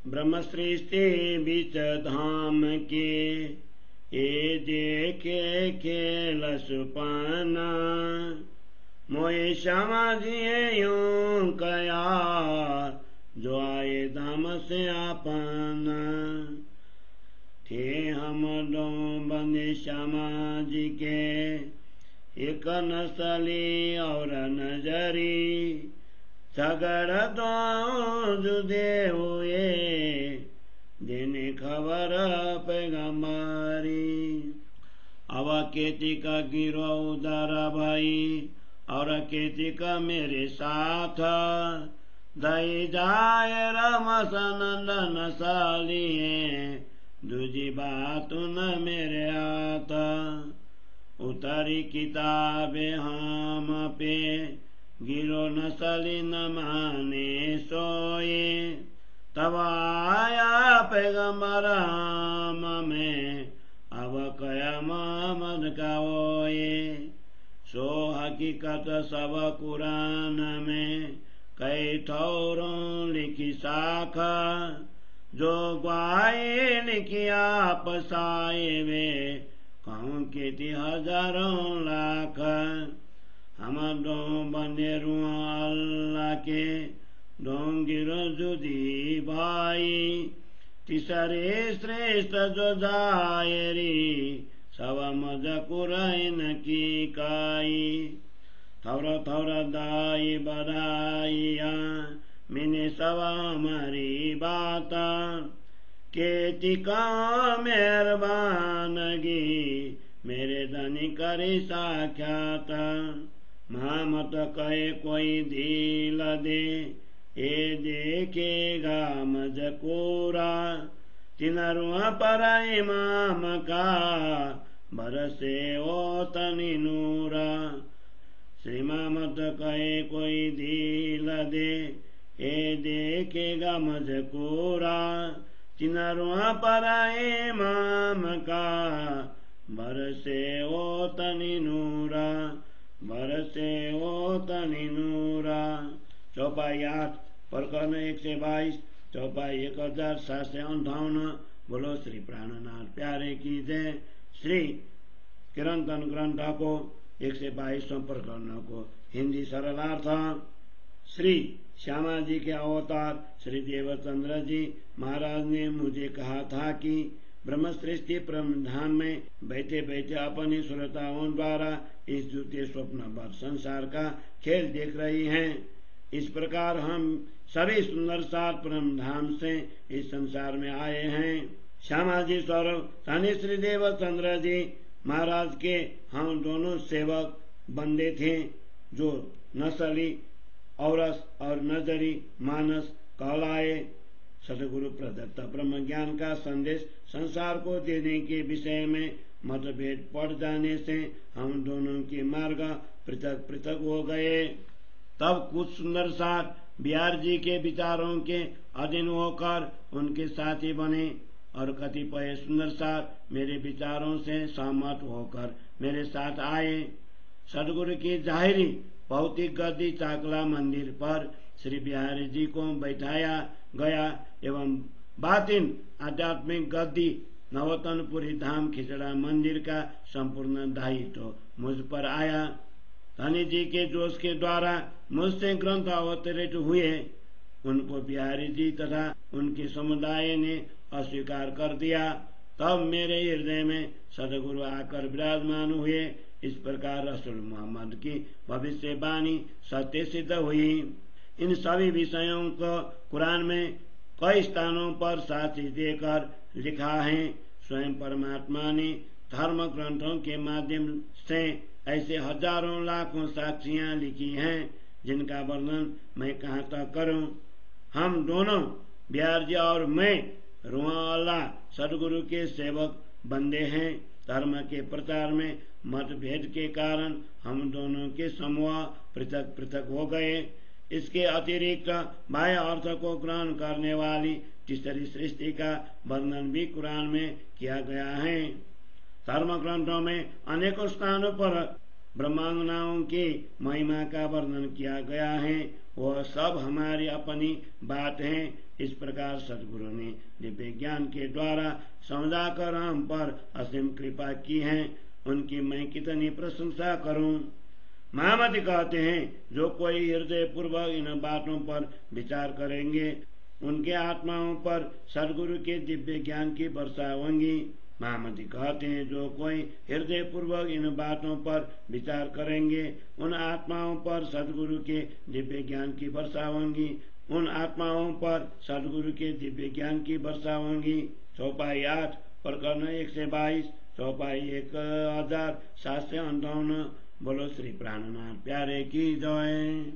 ब्रह्म सृष्टि बीच धाम के, ये देखे खेल सुपाना। मोए समझिए यूं कया, जो आए धाम से अपना। थे हम दो बंदे समाज के, एक नस्ली और नजरी। झगड़ दो जुदे हुए, देने खबर पैगंबरी। अब खेती का गिरो उधर भाई, और खेती का मेरे साथ। दई जाए रमसनंदन सालिए, दूजी बात न मेरे हाथ। उतरी किताबे हम पे, गिरो नसली न माने सोए। तब आया पैगंबर हम में, अब कया मोहम्मद का ओए। सो हकीकत सब कुरान में, कई ठौरों लिखी शाखा। जो ग्वाही लिखी आप साए वे, कहूँ खेती हजारों लाख। हम दो बंदे रुआ अल्लाह के, डोंगिरो जुदी भाई। तीसरे श्रेष्ठ जो जायरी, सब मजकुरैन की काई। थौर थौर दाई बधाइया, मिने सब हमारी बात। खेती का मेहरबानगी, मेरे धनी करी साख्यात। मत कहे कोई दिल दे, ये देखेगा मजकूरा। तिनरुआ पर इमाम का, बरसे ओ तनी नूरा। श्रीमामत कहे कोई दिल दे, ये देखेगा मजकूरा। तिनरुआ पर इमाम का, बरसे ओ तनी नूरा। बरसे ओ तनी नूरा। चौपाई 8 प्रकरण 122, चौपाई 1758। बोलो श्री प्राणनाथ प्यारे की जय। श्री कीर्तन ग्रंथ को 122 प्रकरण को हिंदी सरलार्थ। श्री श्यामा जी के अवतार श्री देवचंद्र जी महाराज ने मुझे कहा था कि ब्रह्म सृष्टि प्रधान में बैठे बैठे अपनी श्रोताओं द्वारा इस झूठे स्वप्न संसार का खेल देख रही हैं। इस प्रकार हम सभी सुंदर सार परम धाम से इस संसार में आए हैं। श्यामा जी स्वरूप धनी श्री देवचंद्र जी महाराज के हम दोनों सेवक बंदे थे, जो नसली औरस और नजरी मानस कहलाए। सतगुरु प्रदत्त ब्रह्म ज्ञान का संदेश संसार को देने के विषय में मतभेद पड़ जाने से हम दोनों के मार्ग पृथक पृथक हो गए। तब कुछ सुंदर साथ बिहार जी के विचारों के अधीन होकर उनके साथी बने, और कतिपय सुंदर साथ मेरे विचारों से सहमत होकर मेरे साथ आए। सदगुरु की जाहिरी भौतिक गद्दी चाकला मंदिर पर श्री बिहारी जी को बैठाया गया एवं बातिन आध्यात्मिक गद्दी नवतनपुरी धाम खिचड़ा मंदिर का संपूर्ण दायित्व मुझ पर आया। धनी जी के जोश के द्वारा मुझसे ग्रंथ अवतरित हुए। उनको बिहारी जी तथा उनके समुदाय ने अस्वीकार कर दिया। तब मेरे हृदय में सदगुरु आकर विराजमान हुए। इस प्रकार रसूल मोहम्मद की भविष्यवाणी सत्य सिद्ध हुई। इन सभी विषयों को कुरान में कई स्थानों पर साक्षी देकर लिखा है। स्वयं परमात्मा ने धर्म ग्रंथों के माध्यम से ऐसे हजारों लाखों साक्षियां लिखी हैं, जिनका वर्णन मैं कहाँ तक करूं। हम दोनों बिहार जी और मैं रुआ सदगुरु के सेवक बंदे हैं। धर्म के प्रचार में मतभेद के कारण हम दोनों के समूह पृथक पृथक हो गए। इसके अतिरिक्त बाह्य अर्थ को ग्रहण करने वाली तीसरी सृष्टि का वर्णन भी कुरान में किया गया है। धर्म ग्रंथों में अनेकों स्थानों पर ब्रह्मांगनाओं की महिमा का वर्णन किया गया है। वह सब हमारी अपनी बात है। इस प्रकार सदगुरु ने दिव्य ज्ञान के द्वारा समझाकर हम पर असीम कृपा की है, उनकी मैं कितनी प्रशंसा करूं। महामती कहते हैं, जो कोई हृदय पूर्वक इन बातों पर विचार करेंगे उनके आत्माओं पर सदगुरु के दिव्य ज्ञान की वर्षा होंगी। महामती कहते हैं, जो कोई हृदय पूर्वक इन बातों पर विचार करेंगे उन आत्माओं पर सदगुरु के दिव्य ज्ञान की वर्षा होंगी, उन आत्माओं पर सदगुरु के दिव्य ज्ञान की वर्षा होंगी। चौपाई 8 प्रकरण 1 से 22, चौपाई 1758। बोलो श्री प्राणनाथ प्यारे की जय।